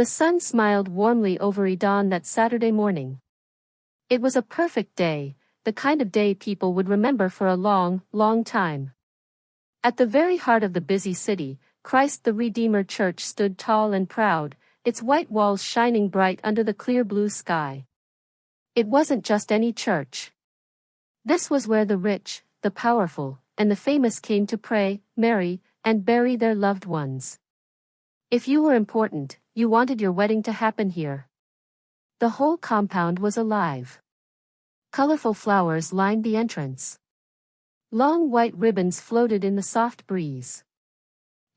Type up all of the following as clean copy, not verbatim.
The sun smiled warmly over Edon that Saturday morning. It was a perfect day, the kind of day people would remember for a long, long time. At the very heart of the busy city, Christ the Redeemer Church stood tall and proud, its white walls shining bright under the clear blue sky. It wasn't just any church. This was where the rich, the powerful, and the famous came to pray, marry, and bury their loved ones. If you were important, you wanted your wedding to happen here. The whole compound was alive. Colorful flowers lined the entrance. Long white ribbons floated in the soft breeze.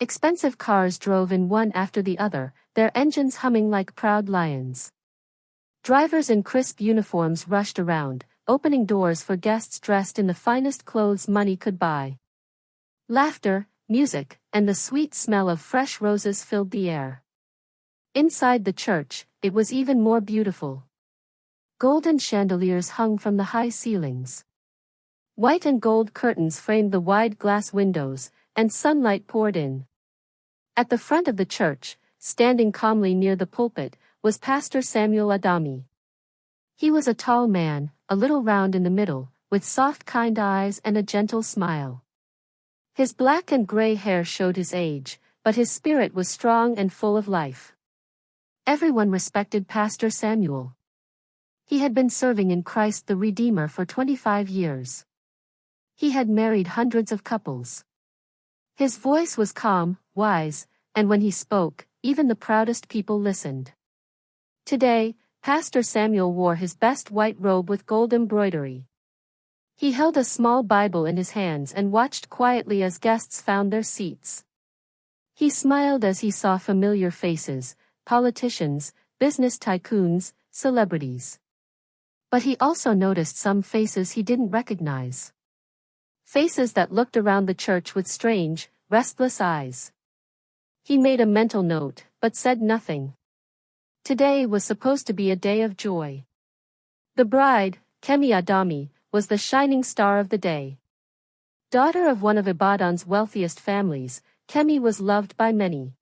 Expensive cars drove in one after the other, their engines humming like proud lions. Drivers in crisp uniforms rushed around, opening doors for guests dressed in the finest clothes money could buy. Laughter, music, and the sweet smell of fresh roses filled the air. Inside the church, it was even more beautiful. Golden chandeliers hung from the high ceilings. White and gold curtains framed the wide glass windows, and sunlight poured in. At the front of the church, standing calmly near the pulpit, was Pastor Samuel Adami. He was a tall man, a little round in the middle, with soft kind eyes and a gentle smile. His black and gray hair showed his age, but his spirit was strong and full of life. Everyone respected Pastor Samuel. He had been serving in Christ the Redeemer for 25 years. He had married hundreds of couples. His voice was calm, wise, and when he spoke, even the proudest people listened. Today, Pastor Samuel wore his best white robe with gold embroidery. He held a small Bible in his hands and watched quietly as guests found their seats. He smiled as he saw familiar faces, politicians, business tycoons, celebrities. But he also noticed some faces he didn't recognize. Faces that looked around the church with strange, restless eyes. He made a mental note, but said nothing. Today was supposed to be a day of joy. The bride, Kemi Adami, was the shining star of the day. Daughter of one of Ibadan's wealthiest families, Kemi was loved by many.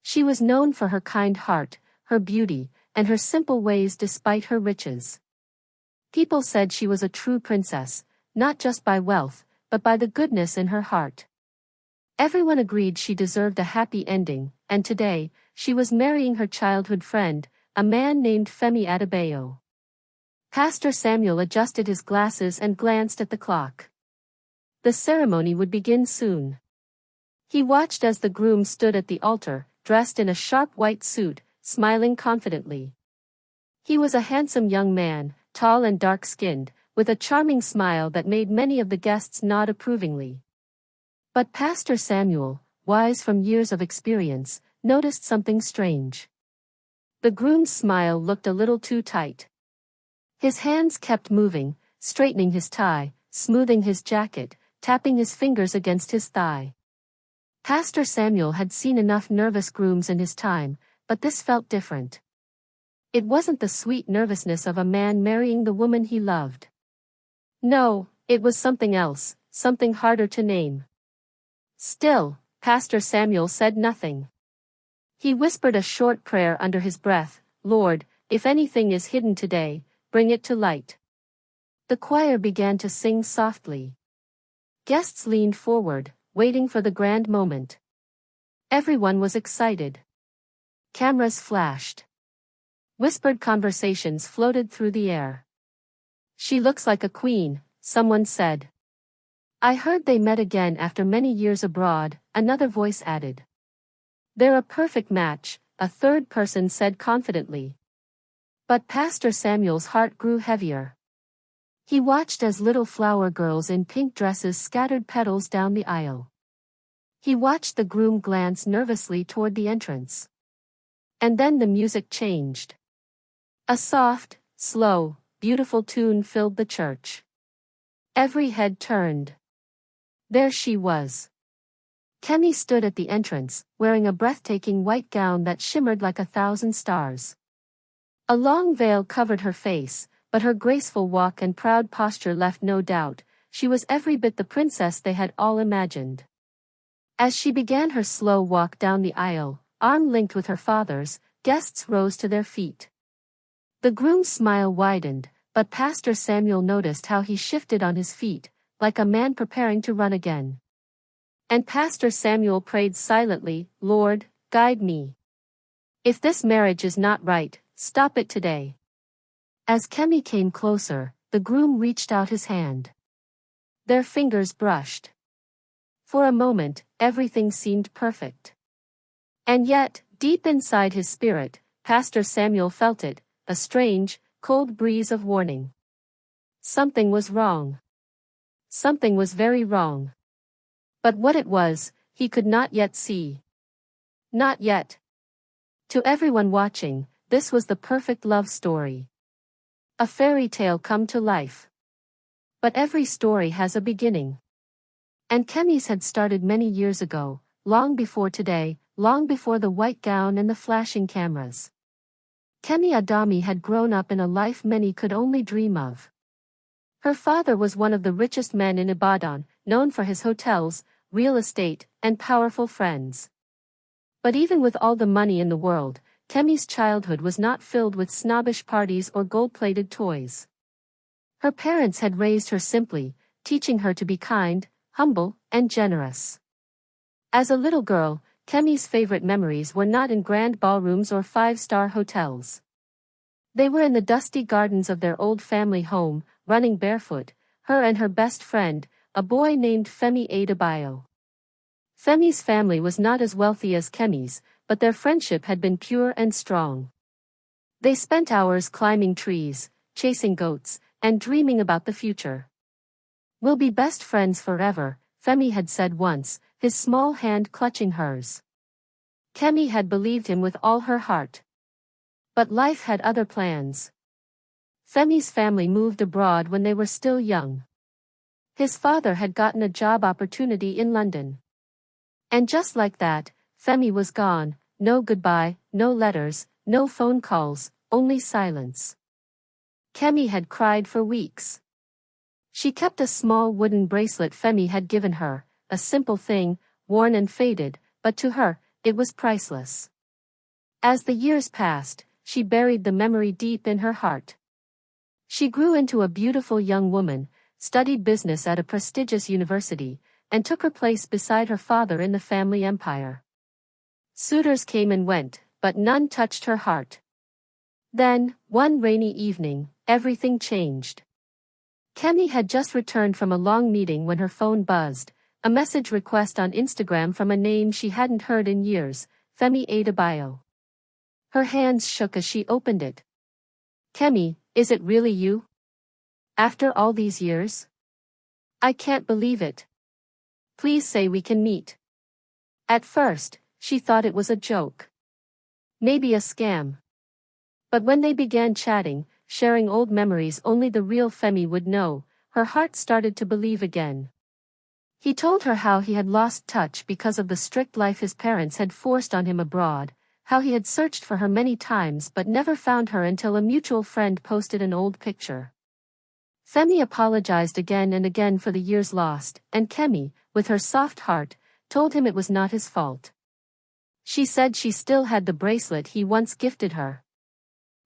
She was known for her kind heart, her beauty, and her simple ways despite her riches. People said she was a true princess, not just by wealth, but by the goodness in her heart. Everyone agreed she deserved a happy ending, and today, she was marrying her childhood friend, a man named Femi Adebayo. Pastor Samuel adjusted his glasses and glanced at the clock. The ceremony would begin soon. He watched as the groom stood at the altar, dressed in a sharp white suit, smiling confidently. He was a handsome young man, tall and dark-skinned, with a charming smile that made many of the guests nod approvingly. But Pastor Samuel, wise from years of experience, noticed something strange. The groom's smile looked a little too tight. His hands kept moving, straightening his tie, smoothing his jacket, tapping his fingers against his thigh. Pastor Samuel had seen enough nervous grooms in his time, but this felt different. It wasn't the sweet nervousness of a man marrying the woman he loved. No, it was something else, something harder to name. Still, Pastor Samuel said nothing. He whispered a short prayer under his breath, "Lord, if anything is hidden today, bring it to light." The choir began to sing softly. Guests leaned forward, waiting for the grand moment. Everyone was excited. Cameras flashed. Whispered conversations floated through the air. "She looks like a queen," someone said. "I heard they met again after many years abroad," another voice added. "They're a perfect match," a third person said confidently. But Pastor Samuel's heart grew heavier. He watched as little flower girls in pink dresses scattered petals down the aisle. He watched the groom glance nervously toward the entrance. And then the music changed. A soft, slow, beautiful tune filled the church. Every head turned. There she was. Kemi stood at the entrance, wearing a breathtaking white gown that shimmered like 1,000 stars. A long veil covered her face, but her graceful walk and proud posture left no doubt, she was every bit the princess they had all imagined. As she began her slow walk down the aisle, arm linked with her father's, guests rose to their feet. The groom's smile widened, but Pastor Samuel noticed how he shifted on his feet, like a man preparing to run again. And Pastor Samuel prayed silently, "Lord, guide me. If this marriage is not right, stop it today." As Kemi came closer, the groom reached out his hand. Their fingers brushed. For a moment, everything seemed perfect. And yet, deep inside his spirit, Pastor Samuel felt it, a strange, cold breeze of warning. Something was wrong. Something was very wrong. But what it was, he could not yet see. Not yet. To everyone watching, this was the perfect love story. A fairy tale come to life. But every story has a beginning. And Kemi's had started many years ago, long before today, long before the white gown and the flashing cameras. Kemi Adami had grown up in a life many could only dream of. Her father was one of the richest men in Ibadan, known for his hotels, real estate, and powerful friends. But even with all the money in the world, Kemi's childhood was not filled with snobbish parties or gold-plated toys. Her parents had raised her simply, teaching her to be kind, humble, and generous. As a little girl, Kemi's favorite memories were not in grand ballrooms or five-star hotels. They were in the dusty gardens of their old family home, running barefoot, her and her best friend, a boy named Femi Adebayo. Femi's family was not as wealthy as Kemi's, but their friendship had been pure and strong. They spent hours climbing trees, chasing goats, and dreaming about the future. "We'll be best friends forever," Femi had said once, his small hand clutching hers. Kemi had believed him with all her heart. But life had other plans. Femi's family moved abroad when they were still young. His father had gotten a job opportunity in London. And just like that, Femi was gone, no goodbye, no letters, no phone calls, only silence. Kemi had cried for weeks. She kept a small wooden bracelet Femi had given her, a simple thing, worn and faded, but to her, it was priceless. As the years passed, she buried the memory deep in her heart. She grew into a beautiful young woman, studied business at a prestigious university, and took her place beside her father in the family empire. Suitors came and went, but none touched her heart. Then, one rainy evening, everything changed. Kemi had just returned from a long meeting when her phone buzzed, a message request on Instagram from a name she hadn't heard in years, Femi Adebayo. Her hands shook as she opened it. "Kemi, is it really you? After all these years? I can't believe it. Please say we can meet." At first, she thought it was a joke. Maybe a scam. But when they began chatting, sharing old memories only the real Femi would know, her heart started to believe again. He told her how he had lost touch because of the strict life his parents had forced on him abroad, how he had searched for her many times but never found her until a mutual friend posted an old picture. Femi apologized again and again for the years lost, and Kemi, with her soft heart, told him it was not his fault. She said she still had the bracelet he once gifted her.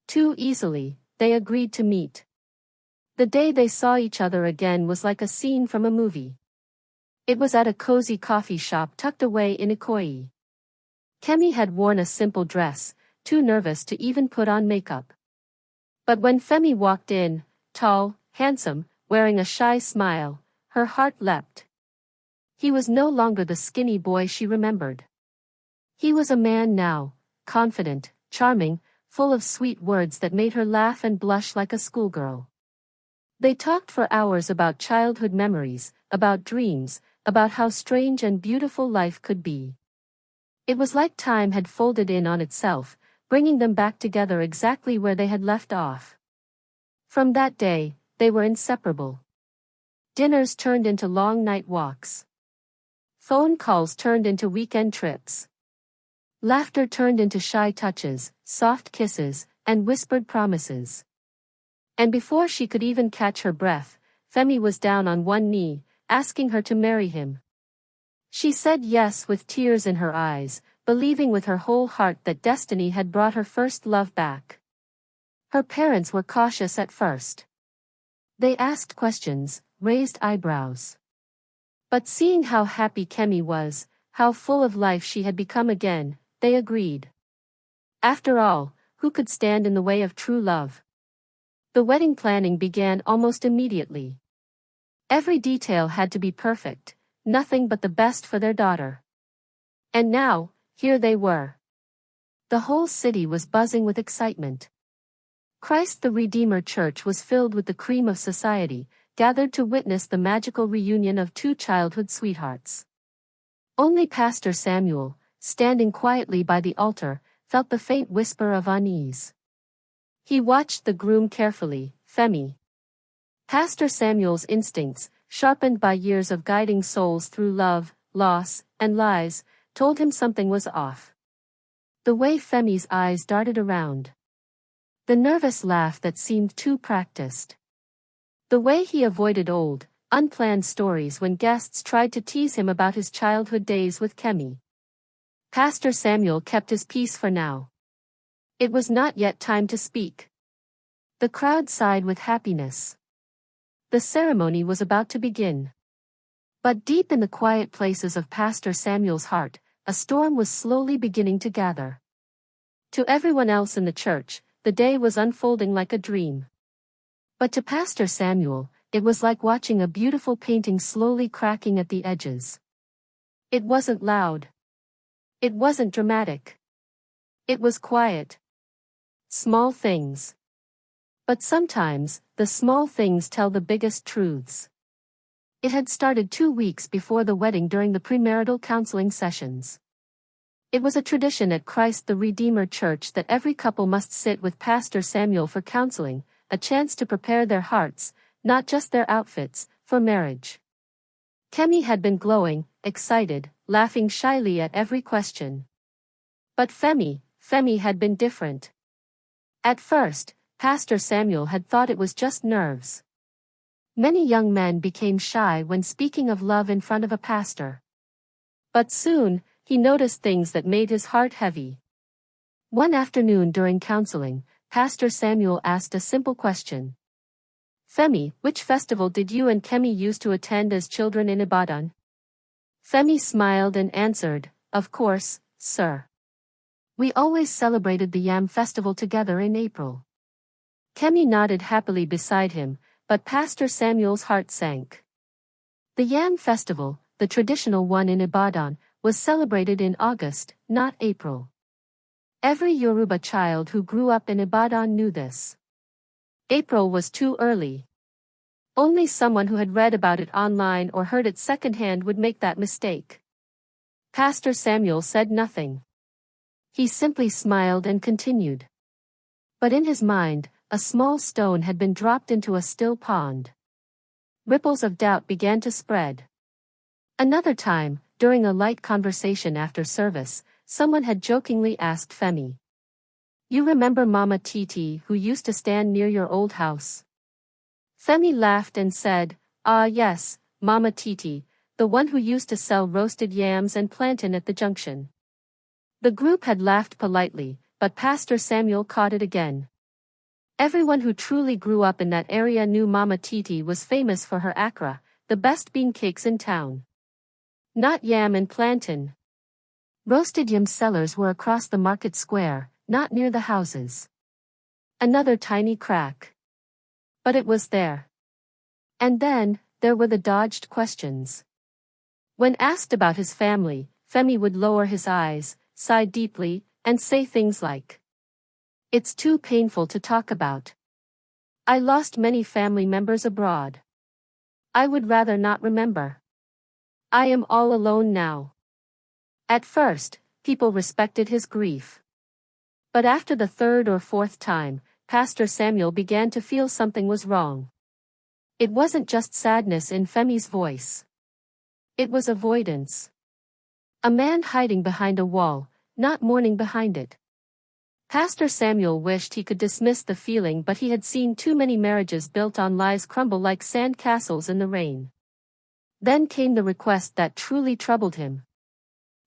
Too easily, they agreed to meet. The day they saw each other again was like a scene from a movie. It was at a cozy coffee shop tucked away in Ikoyi. Kemi had worn a simple dress, too nervous to even put on makeup. But when Femi walked in, tall, handsome, wearing a shy smile, her heart leapt. He was no longer the skinny boy she remembered. He was a man now, confident, charming, full of sweet words that made her laugh and blush like a schoolgirl. They talked for hours about childhood memories, about dreams, about how strange and beautiful life could be. It was like time had folded in on itself, bringing them back together exactly where they had left off. From that day, they were inseparable. Dinners turned into long night walks. Phone calls turned into weekend trips. Laughter turned into shy touches, soft kisses, and whispered promises. And before she could even catch her breath, Femi was down on one knee, asking her to marry him. She said yes with tears in her eyes, believing with her whole heart that destiny had brought her first love back. Her parents were cautious at first. They asked questions, raised eyebrows. But seeing how happy Kemi was, how full of life she had become again, they agreed. After all, who could stand in the way of true love? The wedding planning began almost immediately. Every detail had to be perfect, nothing but the best for their daughter. And now, here they were. The whole city was buzzing with excitement. Christ the Redeemer Church was filled with the cream of society, gathered to witness the magical reunion of two childhood sweethearts. Only Pastor Samuel, standing quietly by the altar, felt the faint whisper of unease. He watched the groom carefully. Femi. Pastor Samuel's instincts, sharpened by years of guiding souls through love, loss, and lies, told him something was off. The way Femi's eyes darted around. The nervous laugh that seemed too practiced. The way he avoided old, unplanned stories when guests tried to tease him about his childhood days with Kemi. Pastor Samuel kept his peace for now. It was not yet time to speak. The crowd sighed with happiness. The ceremony was about to begin. But deep in the quiet places of Pastor Samuel's heart, a storm was slowly beginning to gather. To everyone else in the church, the day was unfolding like a dream. But to Pastor Samuel, it was like watching a beautiful painting slowly cracking at the edges. It wasn't loud. It wasn't dramatic. It was quiet. Small things. But sometimes, the small things tell the biggest truths. It had started 2 weeks before the wedding during the premarital counseling sessions. It was a tradition at Christ the Redeemer Church that every couple must sit with Pastor Samuel for counseling, a chance to prepare their hearts, not just their outfits, for marriage. Kemi had been glowing, excited, laughing shyly at every question. But Femi had been different. At first, Pastor Samuel had thought it was just nerves. Many young men became shy when speaking of love in front of a pastor. But soon, he noticed things that made his heart heavy. One afternoon during counseling, Pastor Samuel asked a simple question. Femi, which festival did you and Kemi used to attend as children in Ibadan? Femi smiled and answered, of course, sir. We always celebrated the Yam festival together in April. Kemi nodded happily beside him, but Pastor Samuel's heart sank. The Yam festival, the traditional one in Ibadan, was celebrated in August, not April. Every Yoruba child who grew up in Ibadan knew this. April was too early. Only someone who had read about it online or heard it secondhand would make that mistake. Pastor Samuel said nothing. He simply smiled and continued. But in his mind, a small stone had been dropped into a still pond. Ripples of doubt began to spread. Another time, during a light conversation after service, someone had jokingly asked Femi. You remember Mama Titi who used to stand near your old house? Femi laughed and said, ah yes, Mama Titi, the one who used to sell roasted yams and plantain at the junction. The group had laughed politely, but Pastor Samuel caught it again. Everyone who truly grew up in that area knew Mama Titi was famous for her akra, the best bean cakes in town. Not yam and plantain. Roasted yam sellers were across the market square, not near the houses. Another tiny crack. But it was there. And then, there were the dodged questions. When asked about his family, Femi would lower his eyes, sigh deeply, and say things like, it's too painful to talk about. I lost many family members abroad. I would rather not remember. I am all alone now. At first, people respected his grief. But after the third or fourth time, Pastor Samuel began to feel something was wrong. It wasn't just sadness in Femi's voice. It was avoidance. A man hiding behind a wall, not mourning behind it. Pastor Samuel wished he could dismiss the feeling, but he had seen too many marriages built on lies crumble like sand castles in the rain. Then came the request that truly troubled him.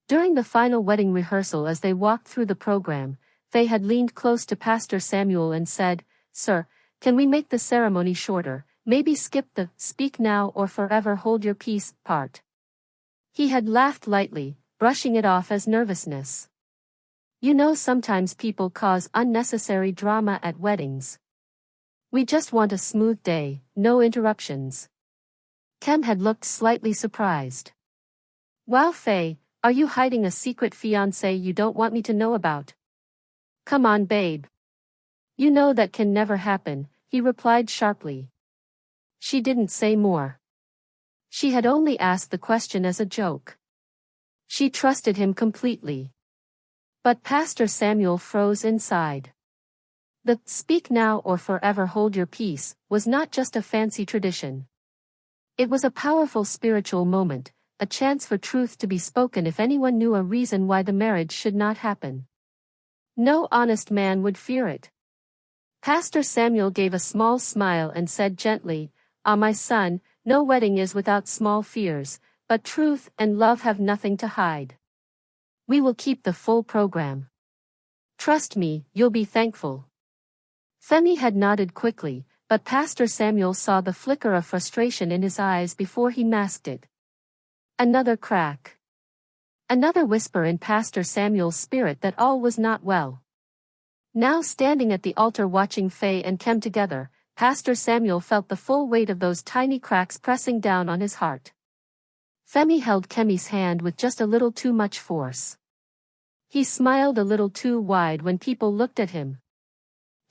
During the final wedding rehearsal as they walked through the program, Faye had leaned close to Pastor Samuel and said, "Sir, can we make the ceremony shorter, maybe skip the 'speak now or forever hold your peace' part?" He had laughed lightly, brushing it off as nervousness. "You know, sometimes people cause unnecessary drama at weddings. We just want a smooth day, no interruptions." Kem had looked slightly surprised. "Wow, Faye, are you hiding a secret fiancé you don't want me to know about?" "Come on, babe. You know that can never happen," he replied sharply. She didn't say more. She had only asked the question as a joke. She trusted him completely. But Pastor Samuel froze inside. The "speak now or forever hold your peace" was not just a fancy tradition. It was a powerful spiritual moment, a chance for truth to be spoken if anyone knew a reason why the marriage should not happen. No honest man would fear it. Pastor Samuel gave a small smile and said gently, "Ah, my son, no wedding is without small fears, but truth and love have nothing to hide. We will keep the full program. Trust me, you'll be thankful." Femi had nodded quickly, but Pastor Samuel saw the flicker of frustration in his eyes before he masked it. Another crack. Another whisper in Pastor Samuel's spirit that all was not well. Now standing at the altar watching Faye and Kem together, Pastor Samuel felt the full weight of those tiny cracks pressing down on his heart. Femi held Kemi's hand with just a little too much force. He smiled a little too wide when people looked at him.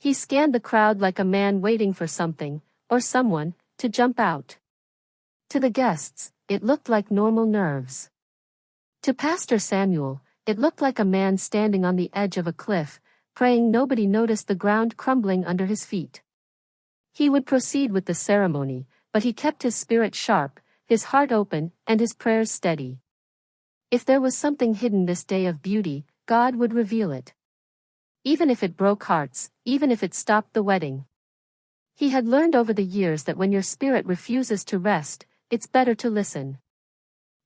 He scanned the crowd like a man waiting for something, or someone, to jump out. To the guests, it looked like normal nerves. To Pastor Samuel, it looked like a man standing on the edge of a cliff, praying nobody noticed the ground crumbling under his feet. He would proceed with the ceremony, but he kept his spirit sharp, his heart open, and his prayers steady. If there was something hidden this day of beauty, God would reveal it. Even if it broke hearts, even if it stopped the wedding. He had learned over the years that when your spirit refuses to rest, it's better to listen.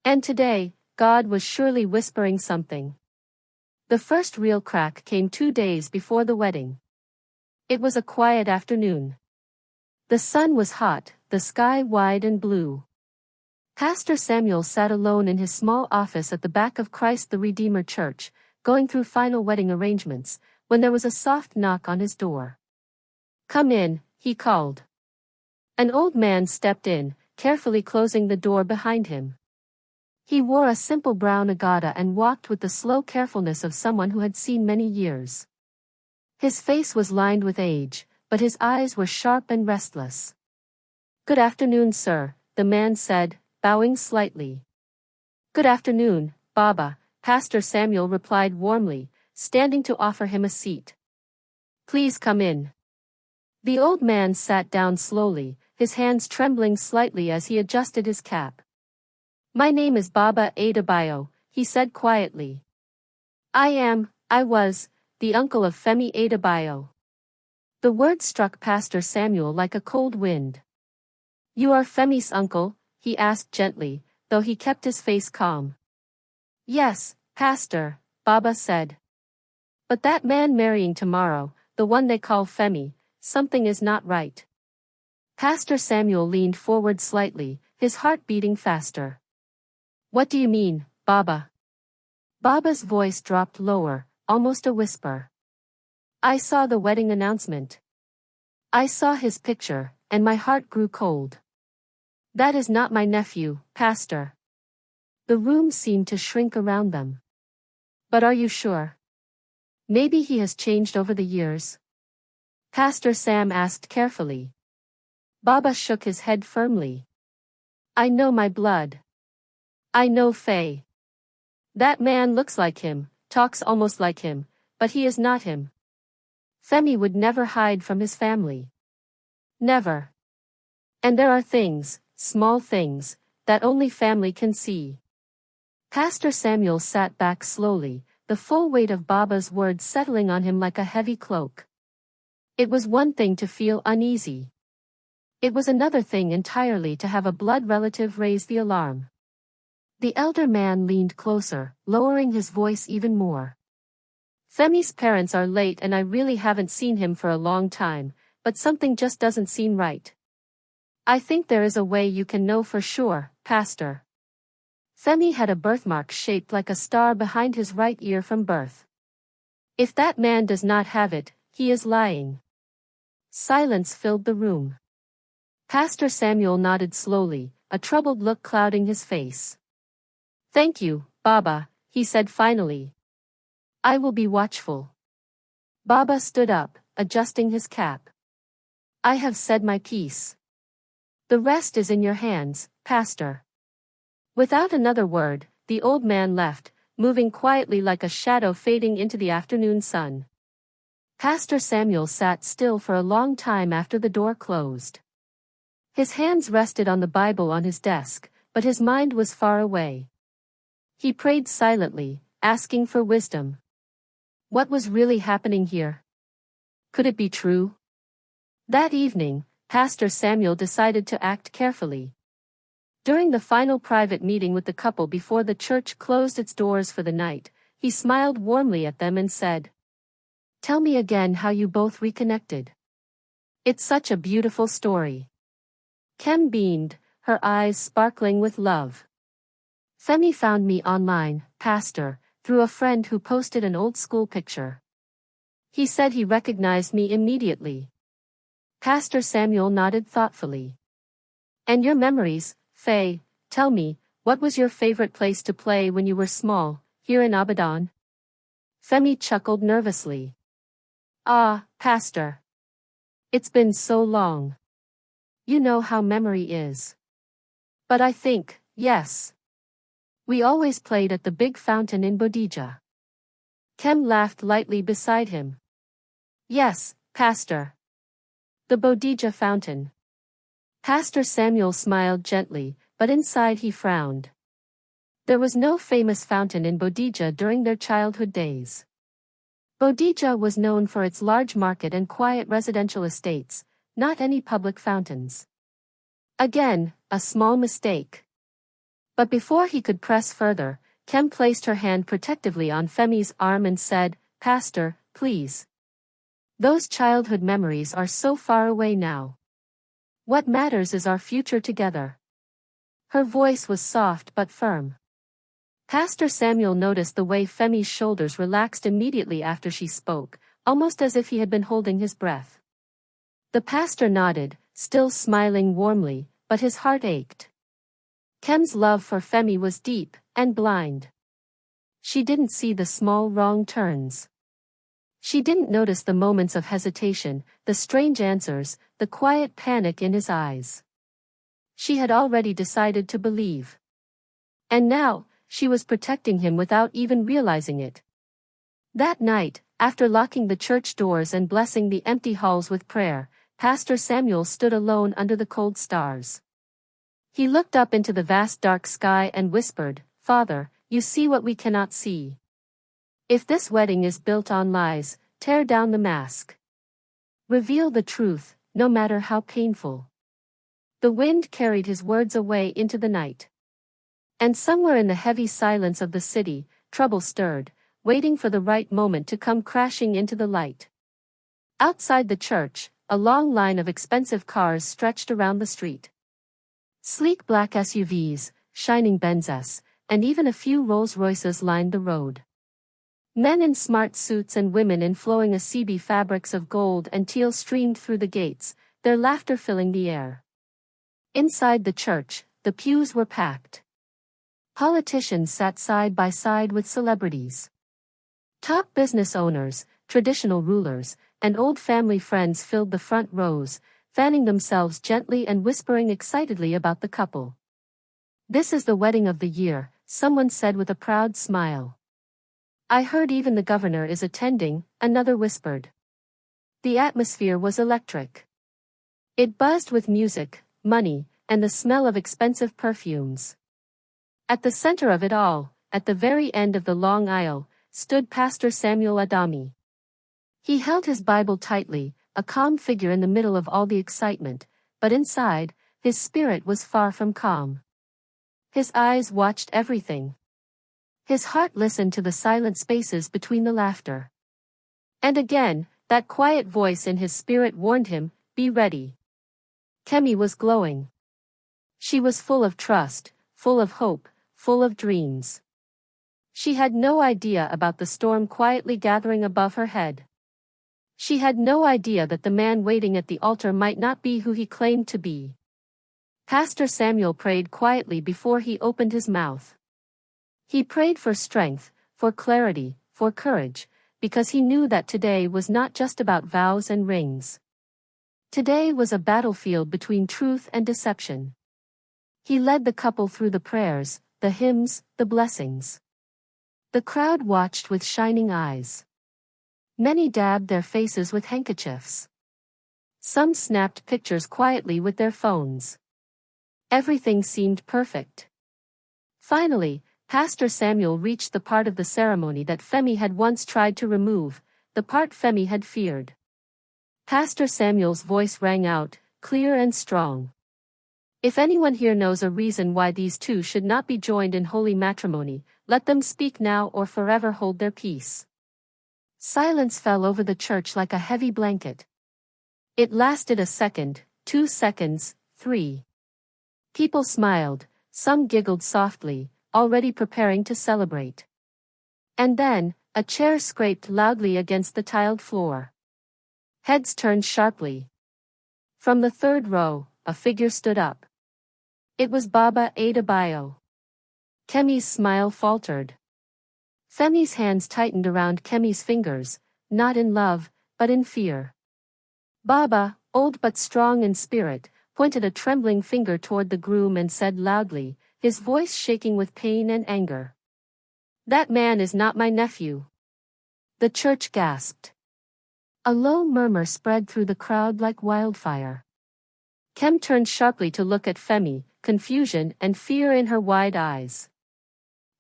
And today, God was surely whispering something. The first real crack came 2 days before the wedding. It was a quiet afternoon. The sun was hot, the sky wide and blue. Pastor Samuel sat alone in his small office at the back of Christ the Redeemer Church, going through final wedding arrangements, when there was a soft knock on his door. "Come in," he called. An old man stepped in, carefully closing the door behind him. He wore a simple brown agata and walked with the slow carefulness of someone who had seen many years. His face was lined with age, but his eyes were sharp and restless. "Good afternoon, sir," the man said, bowing slightly. "Good afternoon, Baba," Pastor Samuel replied warmly, standing to offer him a seat. "Please come in." The old man sat down slowly, his hands trembling slightly as he adjusted his cap. "My name is Baba Adebayo," he said quietly. I was, the uncle of Femi Adebayo." The word struck Pastor Samuel like a cold wind. "You are Femi's uncle?" he asked gently, though he kept his face calm. "Yes, Pastor," Baba said. "But that man marrying tomorrow, the one they call Femi, something is not right." Pastor Samuel leaned forward slightly, his heart beating faster. "What do you mean, Baba?" Baba's voice dropped lower, almost a whisper. "I saw the wedding announcement. I saw his picture, and my heart grew cold. That is not my nephew, Pastor." The room seemed to shrink around them. "But are you sure? Maybe he has changed over the years?" Pastor Sam asked carefully. Baba shook his head firmly. "I know my blood. I know Faye. That man looks like him, talks almost like him, but he is not him. Femi would never hide from his family. Never. And there are things, small things, that only family can see." Pastor Samuel sat back slowly, the full weight of Baba's words settling on him like a heavy cloak. It was one thing to feel uneasy. It was another thing entirely to have a blood relative raise the alarm. The elder man leaned closer, lowering his voice even more. Femi's parents are late and I really haven't seen him for a long time, but something just doesn't seem right. I think there is a way you can know for sure, Pastor. Femi had a birthmark shaped like a star behind his right ear from birth. If that man does not have it, he is lying. Silence filled the room. Pastor Samuel nodded slowly, a troubled look clouding his face. Thank you, Baba, he said finally. I will be watchful. Baba stood up, adjusting his cap. I have said my piece. The rest is in your hands, Pastor. Without another word, the old man left, moving quietly like a shadow fading into the afternoon sun. Pastor Samuel sat still for a long time after the door closed. His hands rested on the Bible on his desk, but his mind was far away. He prayed silently, asking for wisdom. What was really happening here? Could it be true? That evening, Pastor Samuel decided to act carefully. During the final private meeting with the couple before the church closed its doors for the night, he smiled warmly at them and said, "Tell me again how you both reconnected. It's such a beautiful story." Kem beamed, her eyes sparkling with love. Femi found me online, Pastor, through a friend who posted an old school picture. He said he recognized me immediately. Pastor Samuel nodded thoughtfully. And your memories, Faye, tell me, what was your favorite place to play when you were small, here in Abadan? Femi chuckled nervously. Ah, Pastor. It's been so long. You know how memory is. But I think, yes. We always played at the big fountain in Bodija. Kem laughed lightly beside him. Yes, Pastor. The Bodija fountain. Pastor Samuel smiled gently, but inside he frowned. There was no famous fountain in Bodija during their childhood days. Bodija was known for its large market and quiet residential estates, not any public fountains. Again, a small mistake. But before he could press further, Kem placed her hand protectively on Femi's arm and said, Pastor, please. Those childhood memories are so far away now. What matters is our future together. Her voice was soft but firm. Pastor Samuel noticed the way Femi's shoulders relaxed immediately after she spoke, almost as if he had been holding his breath. The pastor nodded, still smiling warmly, but his heart ached. Kem's love for Femi was deep and blind. She didn't see the small wrong turns. She didn't notice the moments of hesitation, the strange answers, the quiet panic in his eyes. She had already decided to believe. And now, she was protecting him without even realizing it. That night, after locking the church doors and blessing the empty halls with prayer, Pastor Samuel stood alone under the cold stars. He looked up into the vast dark sky and whispered, Father, you see what we cannot see. If this wedding is built on lies, tear down the mask. Reveal the truth, no matter how painful. The wind carried his words away into the night. And somewhere in the heavy silence of the city, trouble stirred, waiting for the right moment to come crashing into the light. Outside the church, a long line of expensive cars stretched around the street. Sleek black SUVs, shining Benzes, and even a few Rolls-Royces lined the road. Men in smart suits and women in flowing Asibi fabrics of gold and teal streamed through the gates, their laughter filling the air. Inside the church, the pews were packed. Politicians sat side by side with celebrities. Top business owners, traditional rulers, and old family friends filled the front rows, fanning themselves gently and whispering excitedly about the couple. This is the wedding of the year, someone said with a proud smile. I heard even the governor is attending, another whispered. The atmosphere was electric. It buzzed with music, money, and the smell of expensive perfumes. At the center of it all, at the very end of the long aisle, stood Pastor Samuel Adami. He held his Bible tightly, a calm figure in the middle of all the excitement, but inside, his spirit was far from calm. His eyes watched everything. His heart listened to the silent spaces between the laughter. And again, that quiet voice in his spirit warned him, be ready. Kemi was glowing. She was full of trust, full of hope, full of dreams. She had no idea about the storm quietly gathering above her head. She had no idea that the man waiting at the altar might not be who he claimed to be. Pastor Samuel prayed quietly before he opened his mouth. He prayed for strength, for clarity, for courage, because he knew that today was not just about vows and rings. Today was a battlefield between truth and deception. He led the couple through the prayers, the hymns, the blessings. The crowd watched with shining eyes. Many dabbed their faces with handkerchiefs. Some snapped pictures quietly with their phones. Everything seemed perfect. Finally, Pastor Samuel reached the part of the ceremony that Femi had once tried to remove, the part Femi had feared. Pastor Samuel's voice rang out, clear and strong. If anyone here knows a reason why these two should not be joined in holy matrimony, let them speak now or forever hold their peace. Silence fell over the church like a heavy blanket. It lasted a second, 2 seconds, 3. People smiled, some giggled softly, already preparing to celebrate. And then, a chair scraped loudly against the tiled floor. Heads turned sharply. From the third row, a figure stood up. It was Baba Adebayo. Kemi's smile faltered. Femi's hands tightened around Kemi's fingers, not in love, but in fear. Baba, old but strong in spirit, pointed a trembling finger toward the groom and said loudly, his voice shaking with pain and anger. That man is not my nephew. The church gasped. A low murmur spread through the crowd like wildfire. Kem turned sharply to look at Femi, confusion and fear in her wide eyes.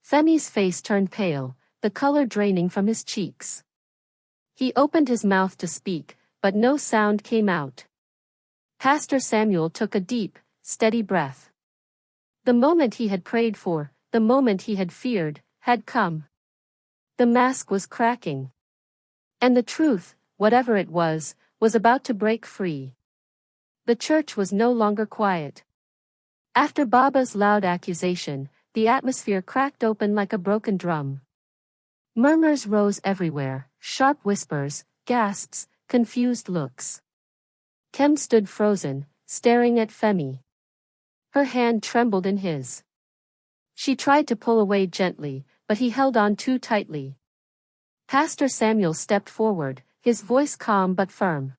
Femi's face turned pale, the color draining from his cheeks. He opened his mouth to speak, but no sound came out. Pastor Samuel took a deep, steady breath. The moment he had prayed for, the moment he had feared, had come. The mask was cracking. And the truth, whatever it was about to break free. The church was no longer quiet. After Baba's loud accusation, the atmosphere cracked open like a broken drum. Murmurs rose everywhere, sharp whispers, gasps, confused looks. Kem stood frozen, staring at Femi. Her hand trembled in his. She tried to pull away gently, but he held on too tightly. Pastor Samuel stepped forward, his voice calm but firm.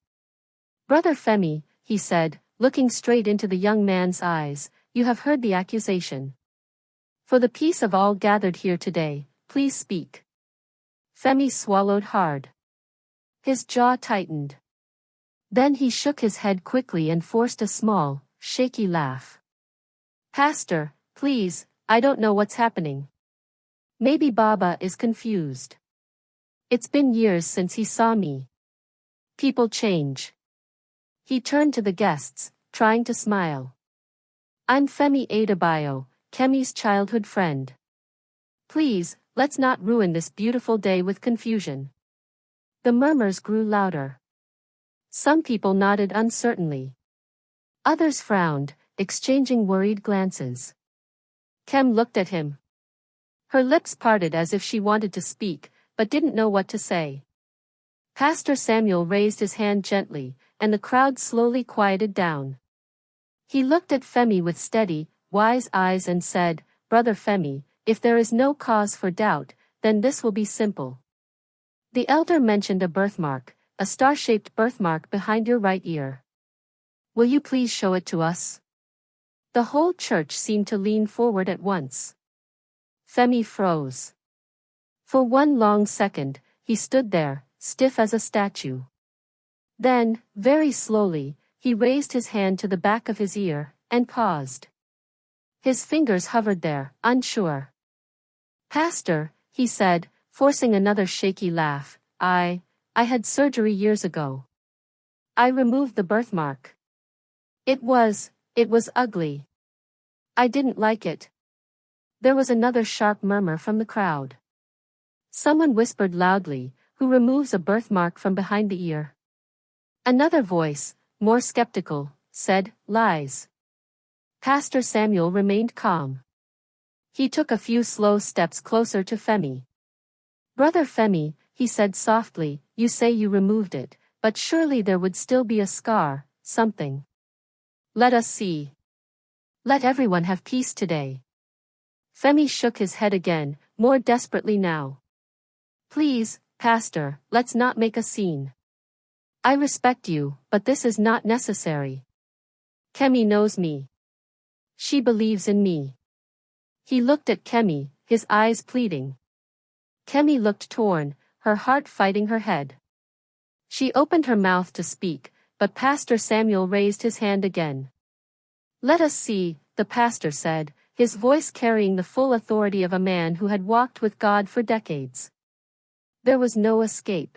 Brother Femi, he said, looking straight into the young man's eyes, you have heard the accusation. For the peace of all gathered here today, please speak. Femi swallowed hard. His jaw tightened. Then he shook his head quickly and forced a small, shaky laugh. Pastor, please, I don't know what's happening. Maybe Baba is confused. It's been years since he saw me. People change. He turned to the guests, trying to smile. I'm Femi Adebayo, Kemi's childhood friend. Please, let's not ruin this beautiful day with confusion. The murmurs grew louder. Some people nodded uncertainly. Others frowned, exchanging worried glances. Kem looked at him. Her lips parted as if she wanted to speak, but didn't know what to say. Pastor Samuel raised his hand gently, and the crowd slowly quieted down. He looked at Femi with steady, wise eyes and said, Brother Femi, if there is no cause for doubt, then this will be simple. The elder mentioned a birthmark, a star-shaped birthmark behind your right ear. Will you please show it to us? The whole church seemed to lean forward at once. Femi froze. For one long second, he stood there, stiff as a statue. Then, very slowly, he raised his hand to the back of his ear, and paused. His fingers hovered there, unsure. Pastor, he said, forcing another shaky laugh, I had surgery years ago. I removed the birthmark. It was ugly. I didn't like it. There was another sharp murmur from the crowd. Someone whispered loudly, "Who removes a birthmark from behind the ear?" Another voice, more skeptical, said, "Lies." Pastor Samuel remained calm. He took a few slow steps closer to Femi. "Brother Femi," he said softly, "you say you removed it, but surely there would still be a scar, something. Let us see. Let everyone have peace today." Femi shook his head again, more desperately now. "Please, Pastor, let's not make a scene. I respect you, but this is not necessary. Kemi knows me. She believes in me." He looked at Kemi, his eyes pleading. Kemi looked torn, her heart fighting her head. She opened her mouth to speak, but Pastor Samuel raised his hand again. "Let us see," the pastor said, his voice carrying the full authority of a man who had walked with God for decades. There was no escape.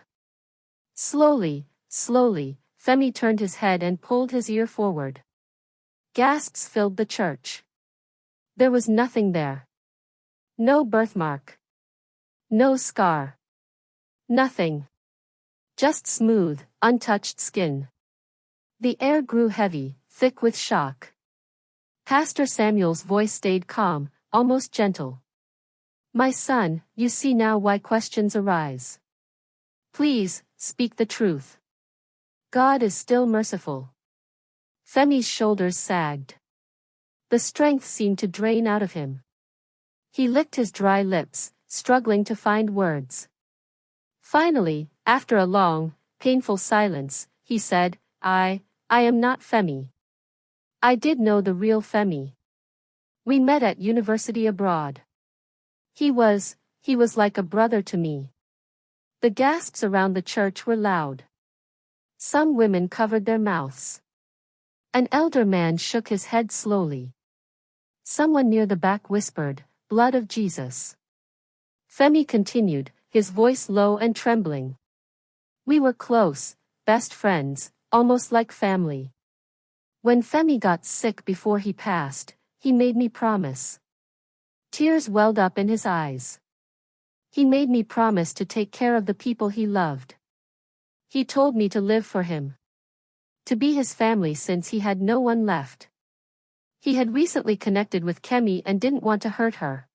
Slowly, Femi turned his head and pulled his ear forward. Gasps filled the church. There was nothing there. No birthmark. No scar. Nothing. Just smooth, untouched skin. The air grew heavy, thick with shock. Pastor Samuel's voice stayed calm, almost gentle. "My son, you see now why questions arise. Please, speak the truth. God is still merciful." Femi's shoulders sagged. The strength seemed to drain out of him. He licked his dry lips, struggling to find words. Finally, after a long, painful silence, he said, I am not Femi. I did know the real Femi. We met at university abroad. He was like a brother to me." The gasps around the church were loud. Some women covered their mouths. An elder man shook his head slowly. Someone near the back whispered, "Blood of Jesus." Femi continued, his voice low and trembling. "We were close, best friends, almost like family. When Femi got sick before he passed, he made me promise." Tears welled up in his eyes. "He made me promise to take care of the people he loved. He told me to live for him. To be his family since he had no one left. He had recently connected with Kemi and didn't want to hurt her."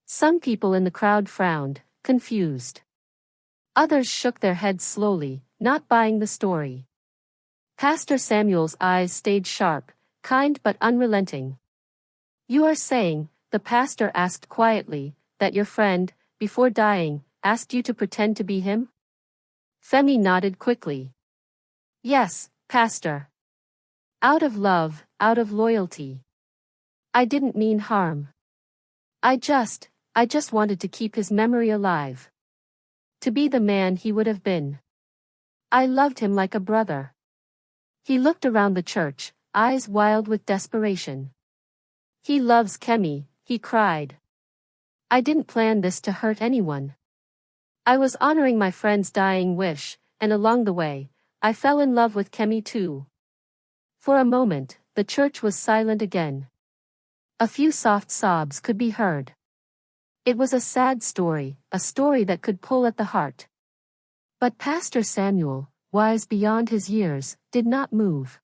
Some people in the crowd frowned, confused. Others shook their heads slowly, not buying the story. Pastor Samuel's eyes stayed sharp, kind but unrelenting. "You are saying," the pastor asked quietly, "that your friend, before dying, asked you to pretend to be him?" Femi nodded quickly. "Yes, Pastor. Out of love, out of loyalty. I didn't mean harm. I just wanted to keep his memory alive. To be the man he would have been. I loved him like a brother." He looked around the church, eyes wild with desperation. "He loves Kemi," he cried. "I didn't plan this to hurt anyone. I was honoring my friend's dying wish, and along the way, I fell in love with Kemi too." For a moment, the church was silent again. A few soft sobs could be heard. It was a sad story, a story that could pull at the heart. But Pastor Samuel, wise beyond his years, did not move.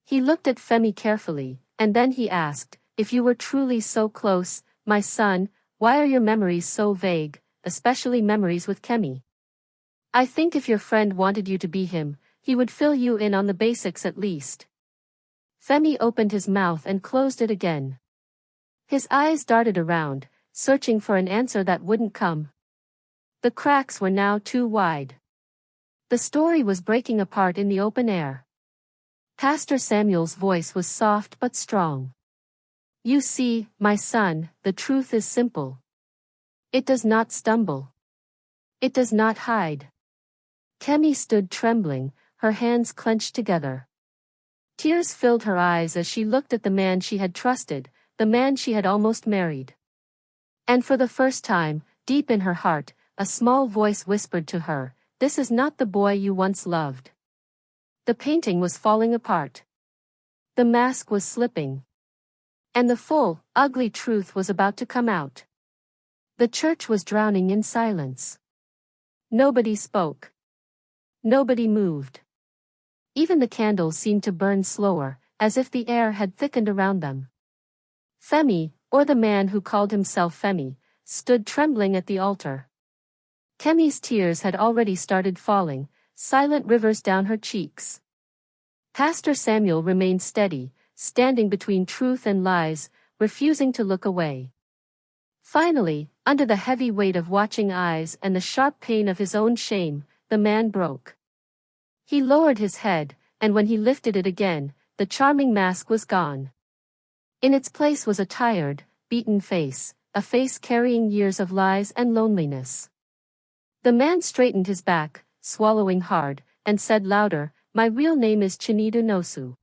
He looked at Femi carefully, and then he asked, "If you were truly so close, my son, why are your memories so vague, especially memories with Kemi? I think if your friend wanted you to be him, he would fill you in on the basics at least." Femi opened his mouth and closed it again. His eyes darted around, searching for an answer that wouldn't come. The cracks were now too wide. The story was breaking apart in the open air. Pastor Samuel's voice was soft but strong. "You see, my son, the truth is simple. It does not stumble. It does not hide." Kemi stood trembling, her hands clenched together. Tears filled her eyes as she looked at the man she had trusted, the man she had almost married. And for the first time, deep in her heart, a small voice whispered to her, "This is not the boy you once loved." The painting was falling apart. The mask was slipping. And the full, ugly truth was about to come out. The church was drowning in silence. Nobody spoke. Nobody moved. Even the candles seemed to burn slower, as if the air had thickened around them. Femi, or the man who called himself Femi, stood trembling at the altar. Kemi's tears had already started falling, silent rivers down her cheeks. Pastor Samuel remained steady, standing between truth and lies, refusing to look away. Finally, under the heavy weight of watching eyes and the sharp pain of his own shame, the man broke. He lowered his head, and when he lifted it again, the charming mask was gone. In its place was a tired, beaten face, a face carrying years of lies and loneliness. The man straightened his back, swallowing hard, and said louder, "My real name is Chinedu Nosu."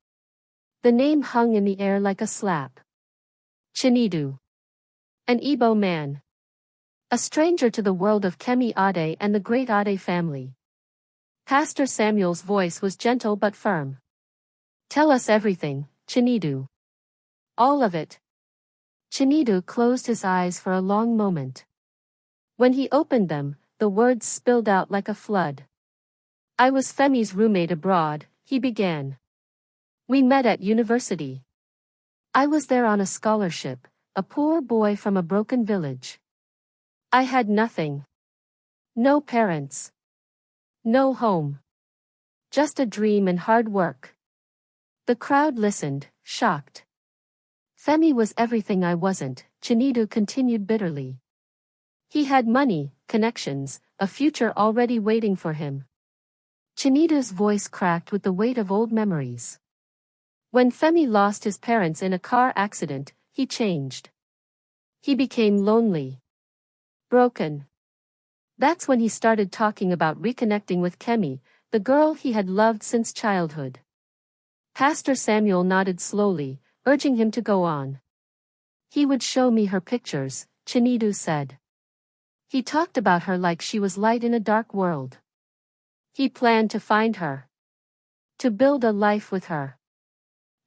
The name hung in the air like a slap. Chinedu. An Igbo man. A stranger to the world of Kemi Ade and the great Ade family. Pastor Samuel's voice was gentle but firm. "Tell us everything, Chinedu. All of it." Chinedu closed his eyes for a long moment. When he opened them, the words spilled out like a flood. "I was Femi's roommate abroad," he began. "We met at university. I was there on a scholarship, a poor boy from a broken village. I had nothing. No parents. No home. Just a dream and hard work." The crowd listened, shocked. "Femi was everything I wasn't," Chinedu continued bitterly. "He had money, connections, a future already waiting for him." Chinedu's voice cracked with the weight of old memories. When Femi lost his parents in a car accident, he changed. He became lonely. Broken. That's when he started talking about reconnecting with Kemi, the girl he had loved since childhood. Pastor Samuel nodded slowly, urging him to go on. "He would show me her pictures," Chinedu said. "He talked about her like she was light in a dark world. He planned to find her. To build a life with her."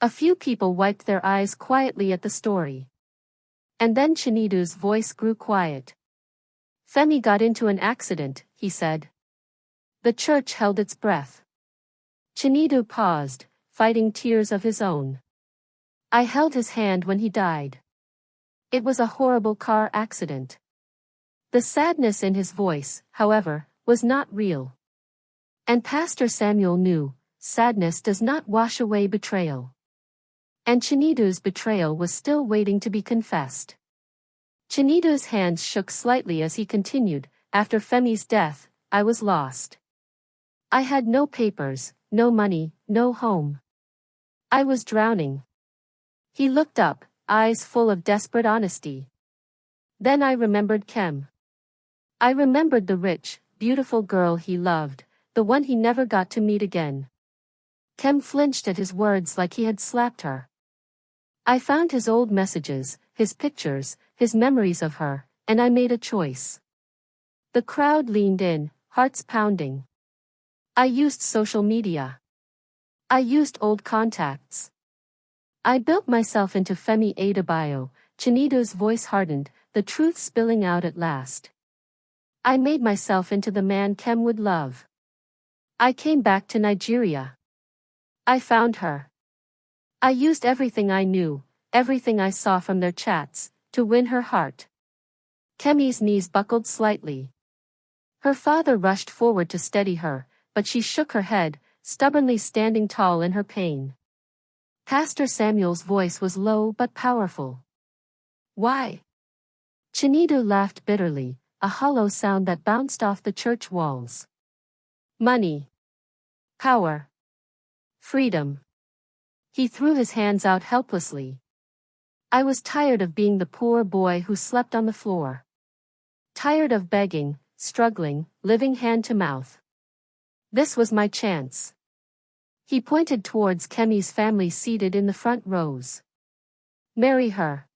A few people wiped their eyes quietly at the story. And then Chinedu's voice grew quiet. "Femi got into an accident," he said. The church held its breath. Chinedu paused, fighting tears of his own. "I held his hand when he died. It was a horrible car accident." The sadness in his voice, however, was not real. And Pastor Samuel knew, sadness does not wash away betrayal. And Chinedu's betrayal was still waiting to be confessed. Chinedu's hands shook slightly as he continued, "After Femi's death, I was lost. I had no papers, no money, no home. I was drowning." He looked up, eyes full of desperate honesty. "Then I remembered Kem. I remembered the rich, beautiful girl he loved, the one he never got to meet again." Kem flinched at his words like he had slapped her. "I found his old messages, his pictures, his memories of her, and I made a choice." The crowd leaned in, hearts pounding. "I used social media. I used old contacts. I built myself into Femi Adebayo." Chinedu's voice hardened, the truth spilling out at last. "I made myself into the man Kem would love. I came back to Nigeria. I found her. I used everything I knew, everything I saw from their chats, to win her heart." Kemi's knees buckled slightly. Her father rushed forward to steady her, but she shook her head, stubbornly standing tall in her pain. Pastor Samuel's voice was low but powerful. "Why?" Chinedu laughed bitterly, a hollow sound that bounced off the church walls. "Money. Power. Freedom." He threw his hands out helplessly. "I was tired of being the poor boy who slept on the floor. Tired of begging, struggling, living hand to mouth. This was my chance." He pointed towards Kemi's family seated in the front rows. "Marry her.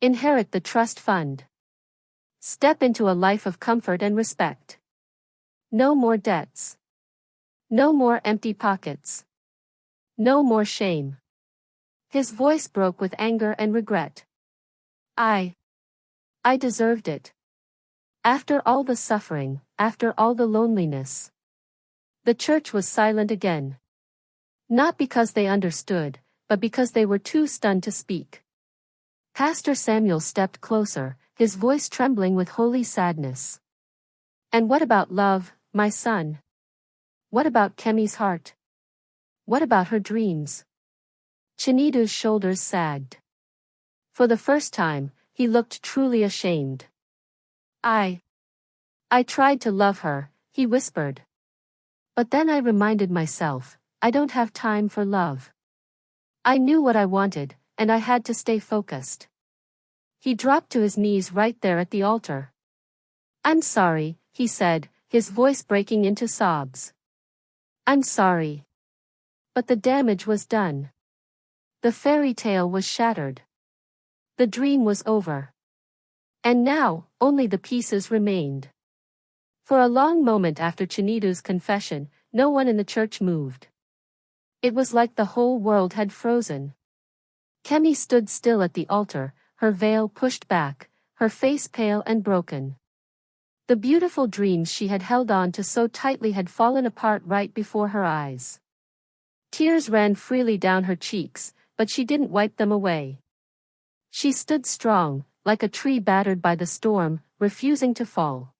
Inherit the trust fund. Step into a life of comfort and respect. No more debts. No more empty pockets. No more shame." His voice broke with anger and regret. I deserved it. After all the suffering, after all the loneliness. The church was silent again. Not because they understood, but because they were too stunned to speak. Pastor Samuel stepped closer, his voice trembling with holy sadness. And what about love, my son? What about Kemi's heart? What about her dreams? Chinedu's shoulders sagged. For the first time, he looked truly ashamed. I tried to love her, he whispered. But then I reminded myself, I don't have time for love. I knew what I wanted, and I had to stay focused. He dropped to his knees right there at the altar. I'm sorry, he said, his voice breaking into sobs. I'm sorry. But the damage was done. The fairy tale was shattered. The dream was over. And now, only the pieces remained. For a long moment after Chinedu's confession, no one in the church moved. It was like the whole world had frozen. Kemi stood still at the altar, her veil pushed back, her face pale and broken. The beautiful dreams she had held on to so tightly had fallen apart right before her eyes. Tears ran freely down her cheeks, but she didn't wipe them away. She stood strong, like a tree battered by the storm, refusing to fall.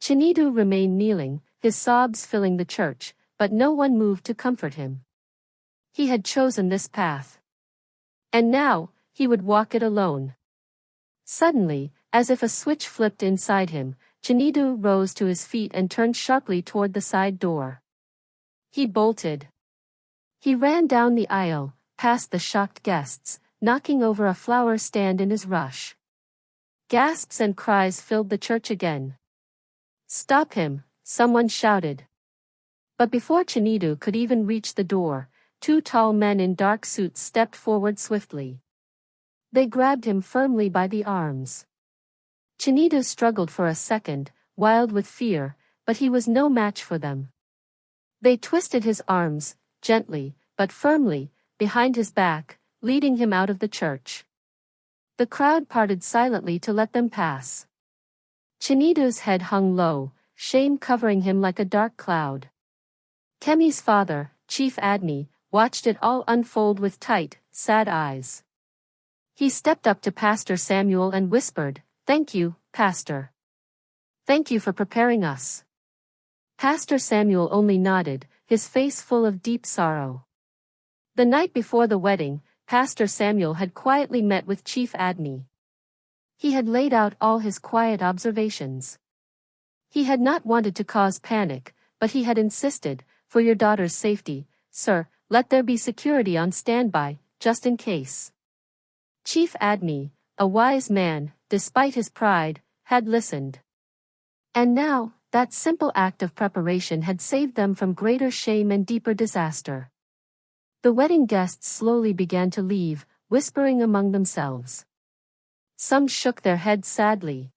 Chinedu remained kneeling, his sobs filling the church, but no one moved to comfort him. He had chosen this path. And now, he would walk it alone. Suddenly, as if a switch flipped inside him, Chinedu rose to his feet and turned sharply toward the side door. He bolted. He ran down the aisle, past the shocked guests, knocking over a flower stand in his rush. Gasps and cries filled the church again. Stop him, someone shouted. But before Chinedu could even reach the door, two tall men in dark suits stepped forward swiftly. They grabbed him firmly by the arms. Chinedu struggled for a second, wild with fear, but he was no match for them. They twisted his arms, gently, but firmly, behind his back, leading him out of the church. The crowd parted silently to let them pass. Chinedu's head hung low, shame covering him like a dark cloud. Kemi's father, Chief Admi, watched it all unfold with tight, sad eyes. He stepped up to Pastor Samuel and whispered, "Thank you, Pastor. Thank you for preparing us." Pastor Samuel only nodded, his face full of deep sorrow. The night before the wedding, Pastor Samuel had quietly met with Chief Admi. He had laid out all his quiet observations. He had not wanted to cause panic, but he had insisted, "For your daughter's safety, sir, let there be security on standby, just in case." Chief Admi, a wise man, despite his pride, had listened. And now, that simple act of preparation had saved them from greater shame and deeper disaster. The wedding guests slowly began to leave, whispering among themselves. Some shook their heads sadly.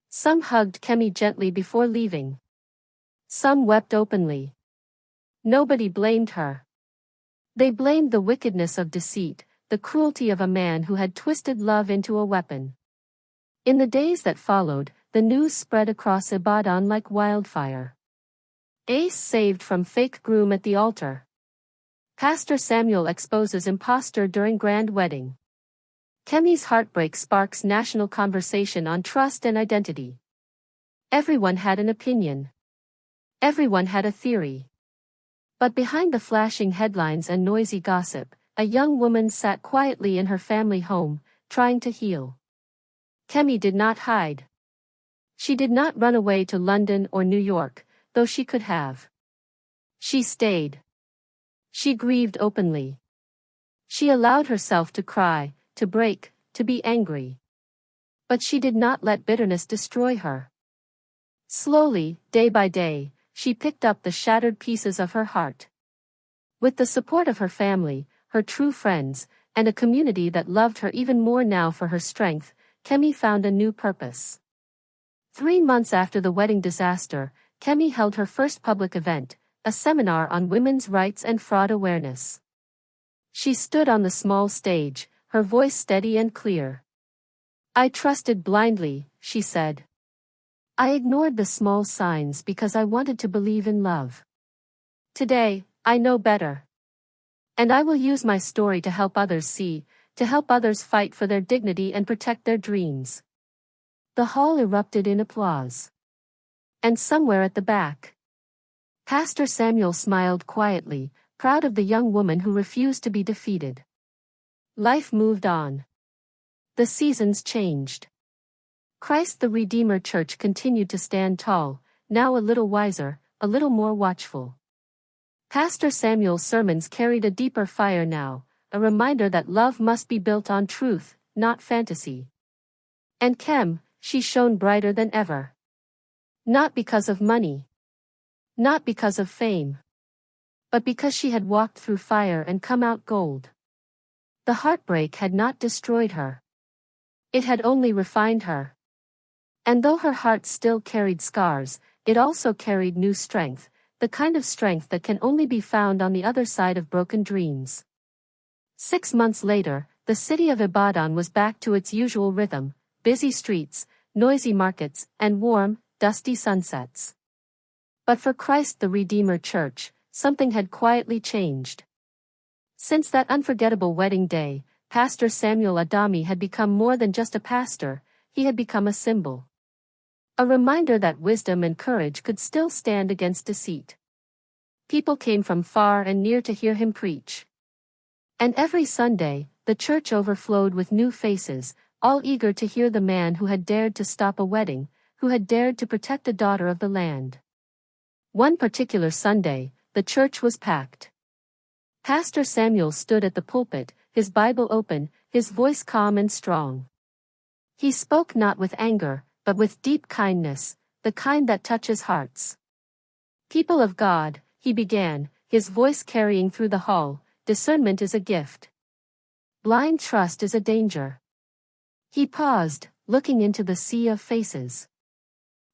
Some hugged Kemi gently before leaving. Some wept openly. Nobody blamed her. They blamed the wickedness of deceit, the cruelty of a man who had twisted love into a weapon. In the days that followed, the news spread across Ibadan like wildfire. Ace saved from fake groom at the altar. Pastor Samuel exposes impostor during grand wedding. Kemi's heartbreak sparks national conversation on trust and identity. Everyone had an opinion. Everyone had a theory. But behind the flashing headlines and noisy gossip, a young woman sat quietly in her family home, trying to heal. Kemi did not hide. She did not run away to London or New York, though she could have. She stayed. She grieved openly. She allowed herself to cry, to break, to be angry. But she did not let bitterness destroy her. Slowly, day by day, she picked up the shattered pieces of her heart. With the support of her family, her true friends, and a community that loved her even more now for her strength, Kemi found a new purpose. 3 months after the wedding disaster, Kemi held her first public event, a seminar on women's rights and fraud awareness. She stood on the small stage, her voice steady and clear. I trusted blindly, she said. I ignored the small signs because I wanted to believe in love. Today, I know better. And I will use my story to help others see, to help others fight for their dignity and protect their dreams. The hall erupted in applause. And somewhere at the back, Pastor Samuel smiled quietly, proud of the young woman who refused to be defeated. Life moved on. The seasons changed. Christ the Redeemer Church continued to stand tall, now a little wiser, a little more watchful. Pastor Samuel's sermons carried a deeper fire now, a reminder that love must be built on truth, not fantasy. And she shone brighter than ever. Not because of money. Not because of fame. But because she had walked through fire and come out gold. The heartbreak had not destroyed her. It had only refined her. And though her heart still carried scars, it also carried new strength, the kind of strength that can only be found on the other side of broken dreams. 6 months later, the city of Ibadan was back to its usual rhythm, busy streets, noisy markets, and warm, dusty sunsets. But for Christ the Redeemer Church, something had quietly changed. Since that unforgettable wedding day, Pastor Samuel Adami had become more than just a pastor, he had become a symbol. A reminder that wisdom and courage could still stand against deceit. People came from far and near to hear him preach. And every Sunday, the church overflowed with new faces, all eager to hear the man who had dared to stop a wedding, who had dared to protect a daughter of the land. One particular Sunday, the church was packed. Pastor Samuel stood at the pulpit, his Bible open, his voice calm and strong. He spoke not with anger, but with deep kindness, the kind that touches hearts. People of God, he began, his voice carrying through the hall, discernment is a gift. Blind trust is a danger. He paused, looking into the sea of faces.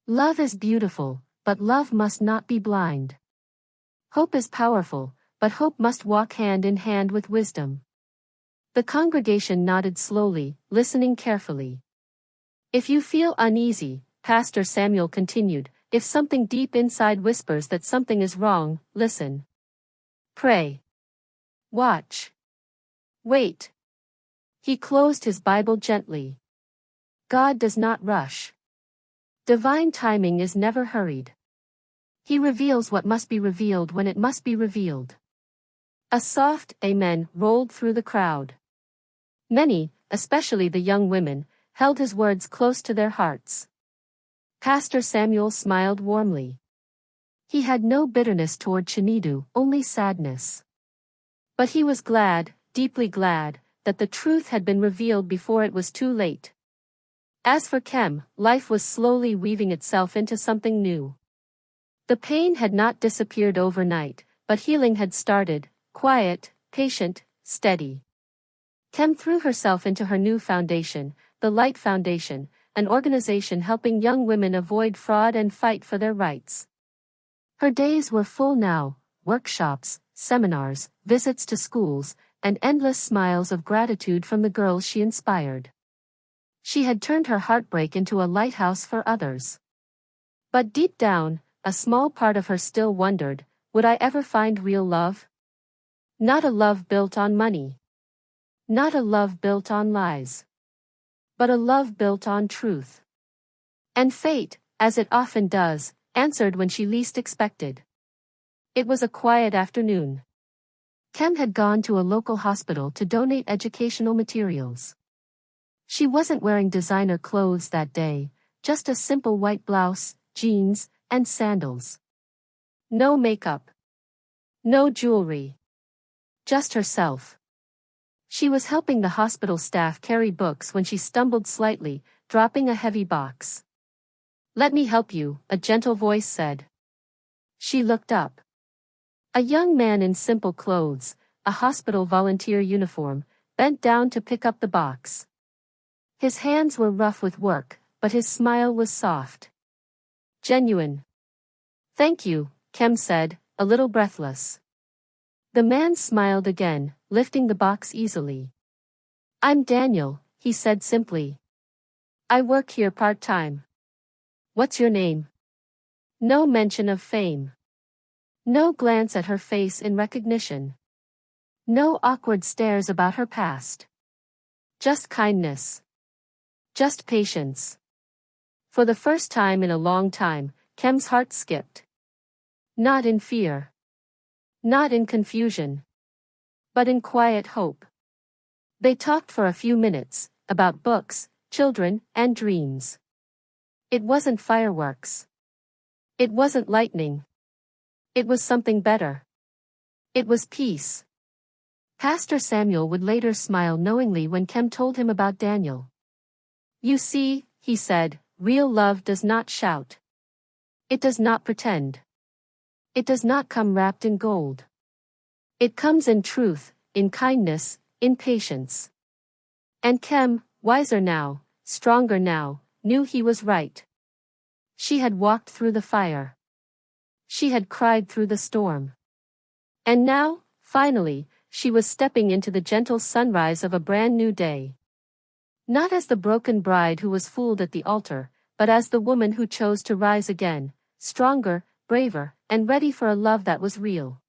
Love is beautiful, but love must not be blind. Hope is powerful, but hope must walk hand in hand with wisdom. The congregation nodded slowly, listening carefully. If you feel uneasy, Pastor Samuel continued, if something deep inside whispers that something is wrong, listen. Pray. Watch. Wait. He closed his Bible gently. God does not rush. Divine timing is never hurried. He reveals what must be revealed when it must be revealed. A soft amen rolled through the crowd. Many, especially the young women, held his words close to their hearts. Pastor Samuel smiled warmly. He had no bitterness toward Chinedu, only sadness. But he was glad, deeply glad, that the truth had been revealed before it was too late. As for life was slowly weaving itself into something new. The pain had not disappeared overnight, but healing had started, quiet, patient, steady. Threw herself into her new foundation, the Light Foundation, an organization helping young women avoid fraud and fight for their rights. Her days were full now, workshops, seminars, visits to schools, and endless smiles of gratitude from the girls she inspired. She had turned her heartbreak into a lighthouse for others. But deep down, a small part of her still wondered, would I ever find real love? Not a love built on money. Not a love built on lies. But a love built on truth. And fate, as it often does, answered when she least expected. It was a quiet afternoon. Had gone to a local hospital to donate educational materials. She wasn't wearing designer clothes that day, just a simple white blouse, jeans, and sandals. No makeup. No jewelry. Just herself. She was helping the hospital staff carry books when she stumbled slightly, dropping a heavy box. Let me help you, a gentle voice said. She looked up. A young man in simple clothes, a hospital volunteer uniform, bent down to pick up the box. His hands were rough with work, but his smile was soft. Genuine. Thank you, said, a little breathless. The man smiled again, lifting the box easily. "I'm Daniel," he said simply. "I work here part-time. What's your name?" No mention of fame. No glance at her face in recognition. No awkward stares about her past. Just kindness. Just patience. For the first time in a long time, Kem's heart skipped. Not in fear. Not in confusion. But in quiet hope. They talked for a few minutes, about books, children, and dreams. It wasn't fireworks. It wasn't lightning. It was something better. It was peace. Pastor Samuel would later smile knowingly when Kem told him about Daniel. "You see," he said, "real love does not shout. It does not pretend. It does not come wrapped in gold. It comes in truth, in kindness, in patience." And Kem, wiser now, stronger now, knew he was right. She had walked through the fire. She had cried through the storm. And now, finally, she was stepping into the gentle sunrise of a brand new day. Not as the broken bride who was fooled at the altar, but as the woman who chose to rise again, stronger, braver, and ready for a love that was real.